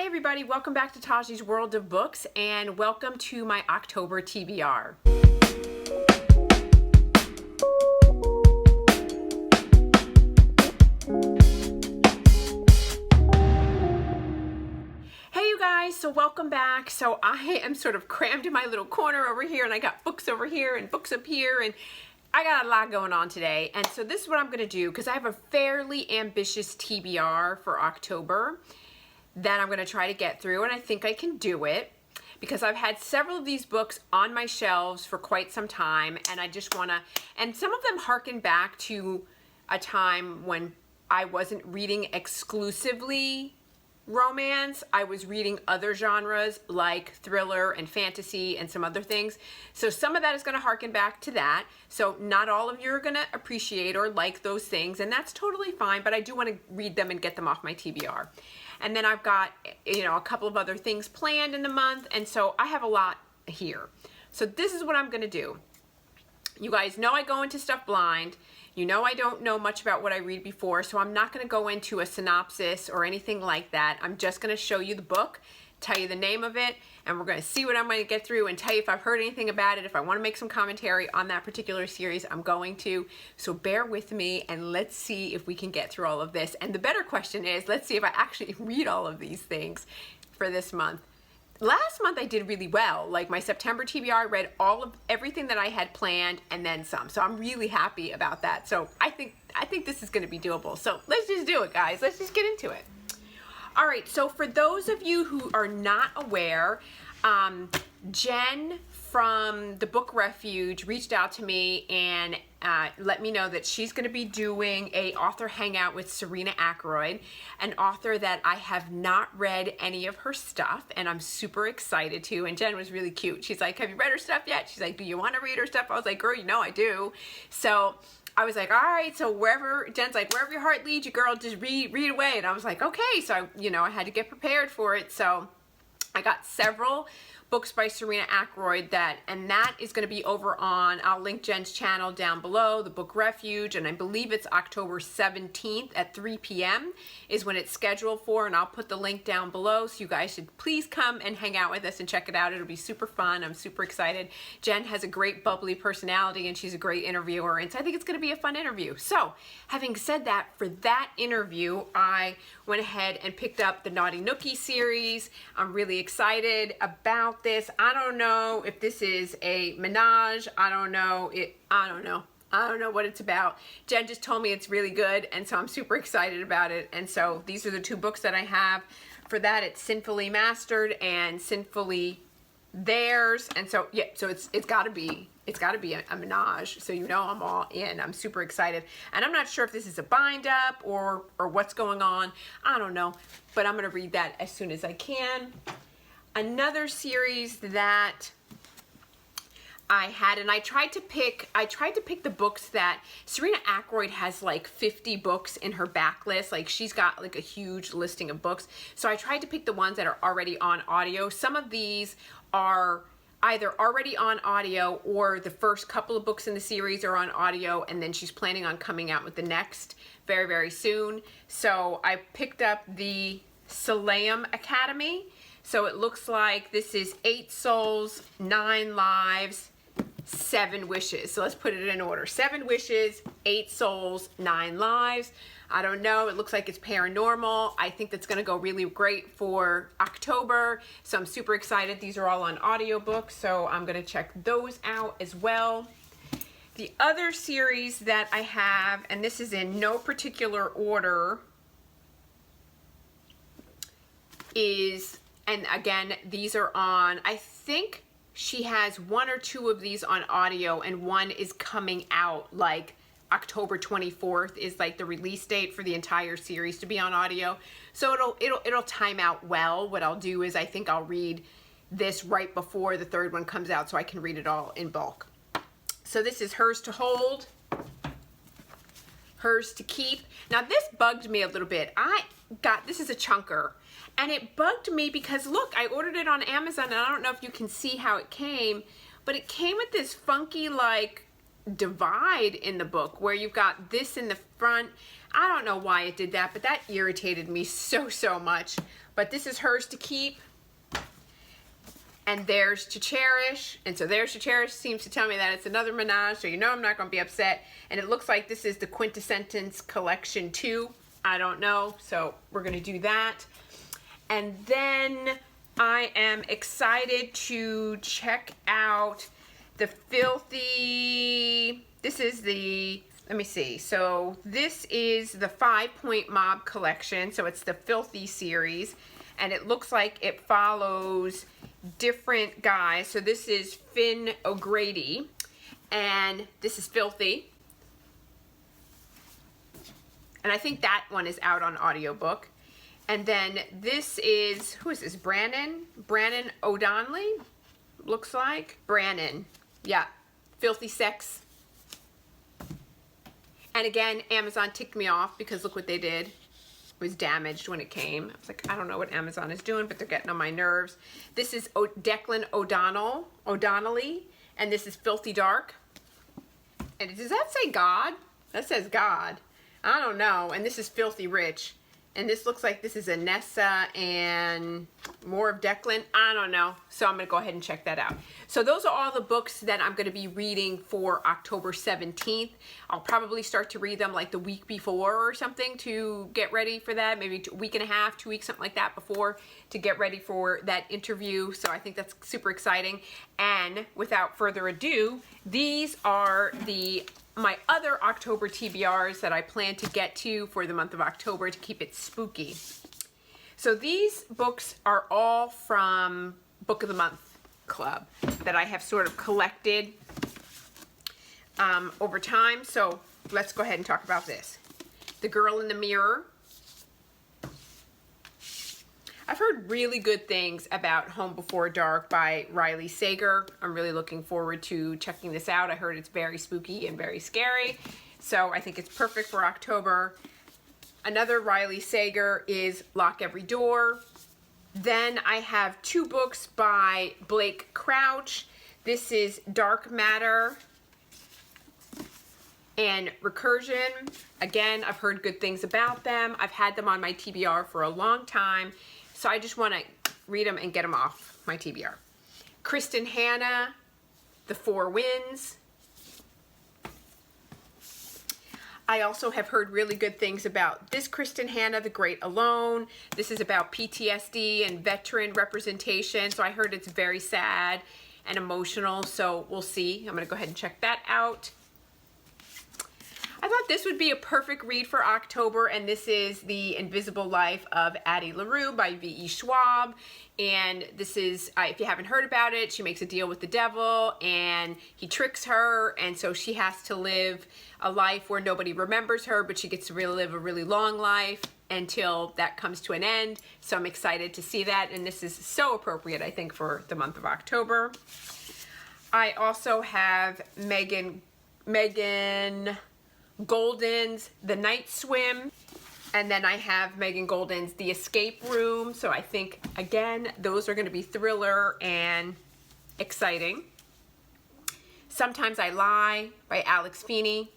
Hi everybody, welcome back to Taji's World of Books and welcome to my October TBR. Hey you guys, so welcome back. So I am sort of crammed in my little corner over here and I got books over here and books up here and I got a lot going on today. And so this is what I'm going to do because I have a fairly ambitious TBR for October that I'm going to try to get through, and I think I can do it because I've had several of these books on my shelves for quite some time, and I just want to, and some of them harken back to a time when I wasn't reading exclusively romance. I was reading other genres like thriller and fantasy and some other things. So some of that is going to harken back to that. So not all of you are going to appreciate or like those things, and that's totally fine, but I do want to read them and get them off my TBR. And then I've got, a couple of other things planned in the month, and so I have a lot here. So this is what I'm going to do. You guys know I go into stuff blind. You know I don't know much about what I read before, so I'm not going to go into a synopsis or anything like that. I'm just going to show you the book, tell you the name of it, and we're going to see what I'm going to get through and tell you if I've heard anything about it. If I want to make some commentary on that particular series, I'm going to. So bear with me and let's see if we can get through all of this. And the better question is, let's see if I actually read all of these things for this month. Last month I did really well. Like my September TBR, I read everything that I had planned and then some. So I'm really happy about that. So I think this is going to be doable. So let's just do it, guys. Let's just get into it. All right, so for those of you who are not aware, Jen from the Book Refuge reached out to me and let me know that she's going to be doing a author hangout with Serena Ackroyd, an author that I have not read any of her stuff, and I'm super excited to. And Jen was really cute. She's like, have you read her stuff yet? She's like, do you want to read her stuff? I was like, girl, you know I do. So I was like, all right, so Jen's like, wherever your heart leads you, girl, just read away. And I was like, okay. So, I had to get prepared for it. So I got several books by Serena Ackroyd and that is going to be over on, I'll link Jen's channel down below, the Book Refuge, and I believe it's October 17th at 3 p.m. is when it's scheduled for, and I'll put the link down below, so you guys should please come and hang out with us and check it out. It'll be super fun. I'm super excited. Jen has a great bubbly personality and she's a great interviewer, and so I think it's going to be a fun interview. So having said that, for that interview, I went ahead and picked up the Naughty Nookie series. I'm really excited about this. I don't know if this is a menage. I don't know what it's about. Jen just told me it's really good, and so I'm super excited about it. And so these are the two books that I have. For that, it's Sinfully Mastered and Sinfully Theirs. And so yeah, so it's got to be a menage. So I'm all in. I'm super excited. And I'm not sure if this is a bind up or what's going on. I don't know, but I'm going to read that as soon as I can. Another series that I had, and I tried to pick the books that Serena Ackroyd has, like 50 books in her backlist. Like she's got like a huge listing of books. So I tried to pick the ones that are already on audio. Some of these are either already on audio or the first couple of books in the series are on audio, and then she's planning on coming out with the next very, very soon. So I picked up the Salem Academy. So it looks like this is 8 Souls, 9 Lives, 7 Wishes. So let's put it in order. 7 Wishes, 8 Souls, 9 Lives. I don't know. It looks like it's paranormal. I think that's going to go really great for October. So I'm super excited. These are all on audiobooks, so I'm going to check those out as well. The other series that I have, and this is in no particular order, is... And again, these are on, I think she has 1 or 2 of these on audio, and one is coming out like October 24th is like the release date for the entire series to be on audio. So it'll time out well. What I'll do is I think I'll read this right before the third one comes out so I can read it all in bulk. So this is Hers to Hold, Hers to Keep. Now this bugged me a little bit. This is a chunker. And it bugged me because, look, I ordered it on Amazon, and I don't know if you can see how it came, but it came with this funky, like, divide in the book where you've got this in the front. I don't know why it did that, but that irritated me so much. But this is hers to keep, and theirs to cherish. And so theirs to cherish seems to tell me that it's another Menage, so you know I'm not going to be upset. And it looks like this is the Quintessence Collection 2. I don't know, so we're going to do that. And then I am excited to check out the Filthy, this is the, let me see, so this is the 5 Point Mob collection, so it's the Filthy series, and it looks like it follows different guys. So this is Finn O'Grady, and this is Filthy, and I think that one is out on audiobook. And then this is, who is this, Brannon O'Donnelly, looks like, Brannon, yeah, Filthy Sex. And again, Amazon ticked me off because look what they did. It was damaged when it came. I was like, I don't know what Amazon is doing, but they're getting on my nerves. This is Declan O'Donnelly, and this is Filthy Dark. And does that say God? That says God. I don't know. And this is Filthy Rich. And this looks like this is Anessa and more of Declan. I don't know. So I'm going to go ahead and check that out. So those are all the books that I'm going to be reading for October 17th. I'll probably start to read them like the week before or something to get ready for that. Maybe a week and a half, 2 weeks, something like that before to get ready for that interview. So I think that's super exciting. And without further ado, these are my other October TBRs that I plan to get to for the month of October to keep it spooky. So these books are all from Book of the Month Club that I have sort of collected over time. So let's go ahead and talk about this. The Girl in the Mirror. I've heard really good things about Home Before Dark by Riley Sager. I'm really looking forward to checking this out. I heard it's very spooky and very scary, so I think it's perfect for October. Another Riley Sager is Lock Every Door. Then I have 2 books by Blake Crouch. This is Dark Matter and Recursion. Again, I've heard good things about them. I've had them on my TBR for a long time. So I just want to read them and get them off my TBR. Kristen Hanna, The Four Winds. I also have heard really good things about this Kristen Hanna, The Great Alone. This is about PTSD and veteran representation. So I heard it's very sad and emotional. So we'll see. I'm going to go ahead and check that out. I thought this would be a perfect read for October, and this is The Invisible Life of Addie LaRue by V.E. Schwab. And this is, if you haven't heard about it, she makes a deal with the devil, and he tricks her, and so she has to live a life where nobody remembers her, but she gets to really live a really long life until that comes to an end. So I'm excited to see that, and this is so appropriate, I think, for the month of October. I also have Megan Golden's The Night Swim, and then I have Megan Golden's The Escape Room. So I think, again, those are going to be thriller and exciting. Sometimes I Lie by Alex Feeney.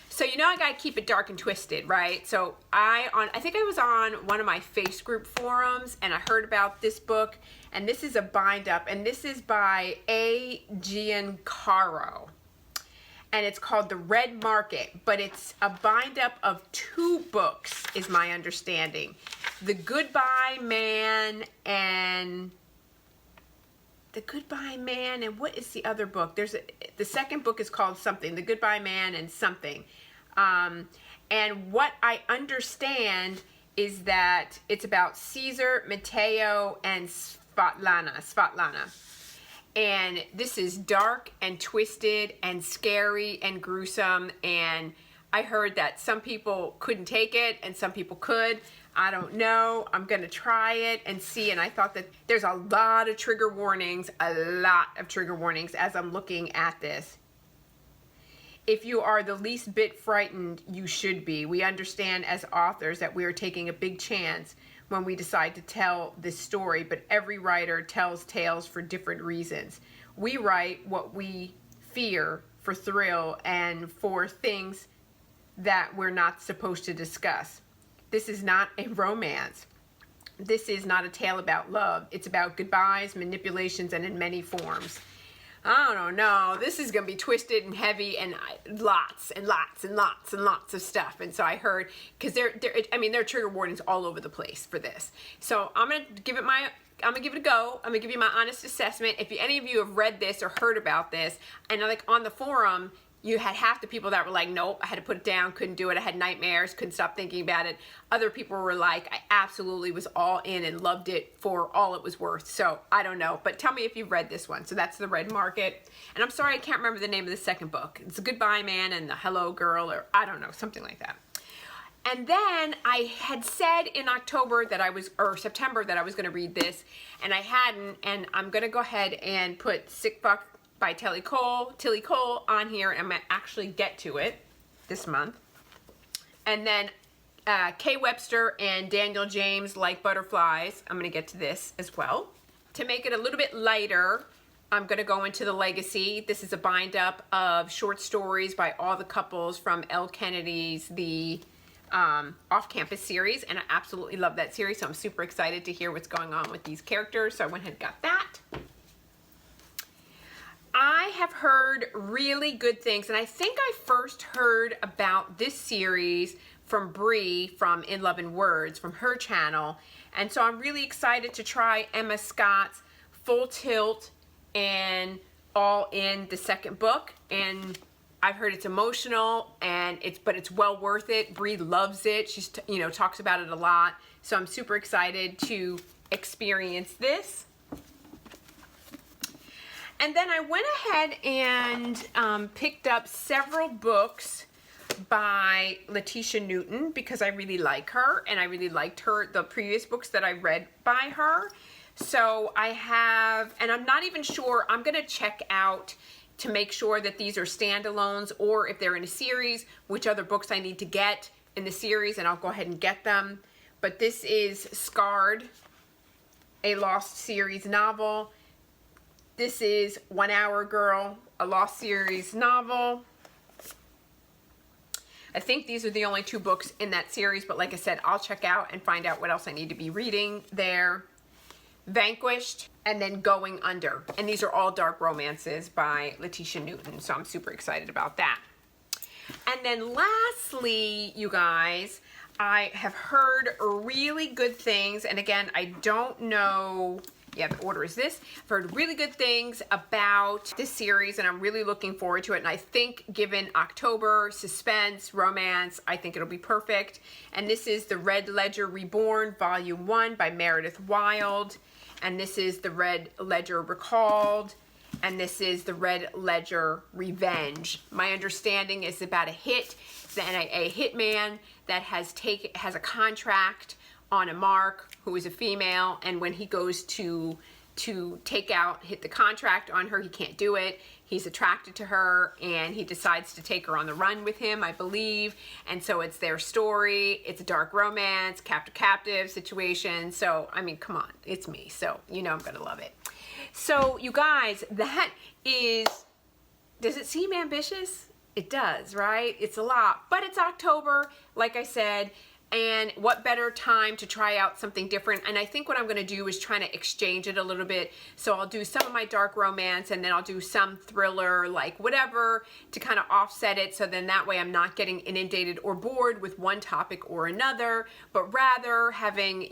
So you know I gotta keep it dark and twisted, right? So I think I was on one of my face group forums and I heard about this book, and this is a bind up, and this is by A. Giancaro. And it's called The Red Market, but it's a bind up of 2 books, is my understanding. The Goodbye Man and what is the other book? The second book is called something, The Goodbye Man and something. And what I understand is that it's about Caesar, Matteo, and Svetlana. And this is dark and twisted and scary and gruesome, and I heard that some people couldn't take it and some people could. I don't know. I'm going to try it and see, and I thought that there's a lot of trigger warnings as I'm looking at this. If you are the least bit frightened, you should be. We understand as authors that we are taking a big chance when we decide to tell this story, but every writer tells tales for different reasons. We write what we fear for thrill and for things that we're not supposed to discuss. This is not a romance. This is not a tale about love. It's about goodbyes, manipulations, and in many forms. I don't know. This is going to be twisted and heavy and lots and lots and lots and lots of stuff. And so I heard, because there are trigger warnings all over the place for this. So I'm going to give it a go. I'm going to give you my honest assessment. If any of you have read this or heard about this, and like on the forum, you had half the people that were like, nope, I had to put it down, couldn't do it, I had nightmares, couldn't stop thinking about it. Other people were like, I absolutely was all in and loved it for all it was worth. So I don't know, but tell me if you've read this one. So that's The Red Market. And I'm sorry, I can't remember the name of the second book. It's The Goodbye Man and The Hello Girl, or I don't know, something like that. And then I had said in October that September that I was gonna read this, and I hadn't, and I'm gonna go ahead and put Sick Fuck by Tilly Cole on here, and I'm gonna actually get to it this month. And then Kay Webster and Daniel James, Like Butterflies, I'm gonna get to this as well. To make it a little bit lighter, I'm gonna go into The Legacy. This is a bind up of short stories by all the couples from Elle Kennedy's The Off-Campus series, and I absolutely love that series, so I'm super excited to hear what's going on with these characters, so I went ahead and got that. I have heard really good things, and I think I first heard about this series from Bree from In Love and Words, from her channel, and so I'm really excited to try Emma Scott's Full Tilt and All In, the second book, and I've heard it's emotional, and but it's well worth it. Bree loves it. She's talks about it a lot, so I'm super excited to experience this. And then I went ahead and picked up several books by Letitia Newton because I really like her, and I really liked the previous books that I read by her. So I have, and I'm not even sure, I'm going to check out to make sure that these are standalones, or if they're in a series, which other books I need to get in the series, and I'll go ahead and get them. But this is Scarred, a Lost series novel. This is 1 Hour Girl, a Lost series novel. I think these are the only two books in that series, but like I said, I'll check out and find out what else I need to be reading there. Vanquished, and then Going Under. And these are all dark romances by Letitia Newton, so I'm super excited about that. And then lastly, you guys, I have heard really good things, and again, I don't know, yeah, the order is this. I've heard really good things about this series, and I'm really looking forward to it. And I think given October, suspense, romance, I think it'll be perfect. And this is the Red Ledger Reborn, Volume 1 by Meredith Wild. And this is the Red Ledger Recalled. And this is the Red Ledger Revenge. My understanding is about a hitman that has a contract on a mark who is a female, and when he goes to hit the contract on her, he can't do it. He's attracted to her, and he decides to take her on the run with him, I believe. And so it's their story. It's a dark romance, captive situation. So, I mean, come on, it's me. So, I'm going to love it. So, you guys, that is, does it seem ambitious? It does, right? It's a lot, but it's October, like I said. And what better time to try out something different? And I think what I'm going to do is try to exchange it a little bit. So I'll do some of my dark romance, and then I'll do some thriller, like whatever, to kind of offset it. So then that way I'm not getting inundated or bored with one topic or another, but rather having,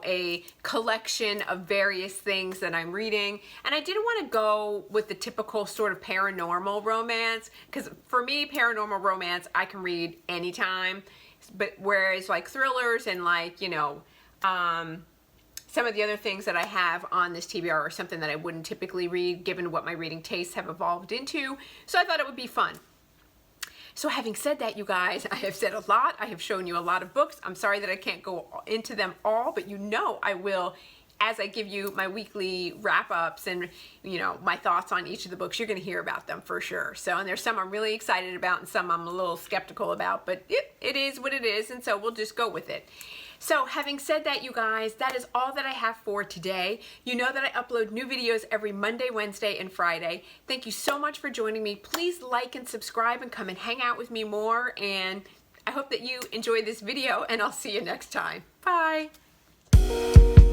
a collection of various things that I'm reading. And I didn't want to go with the typical sort of paranormal romance, because for me, paranormal romance, I can read anytime. But whereas like thrillers and like, some of the other things that I have on this TBR are something that I wouldn't typically read given what my reading tastes have evolved into. So I thought it would be fun. So having said that, you guys, I have said a lot. I have shown you a lot of books. I'm sorry that I can't go into them all, but I will as I give you my weekly wrap-ups and, my thoughts on each of the books. You're going to hear about them for sure. So, and there's some I'm really excited about and some I'm a little skeptical about, but it is what it is, and so we'll just go with it. So, having said that, you guys, that is all that I have for today. You know that I upload new videos every Monday, Wednesday, and Friday. Thank you so much for joining me. Please like and subscribe and come and hang out with me more, and I hope that you enjoy this video, and I'll see you next time. Bye! you.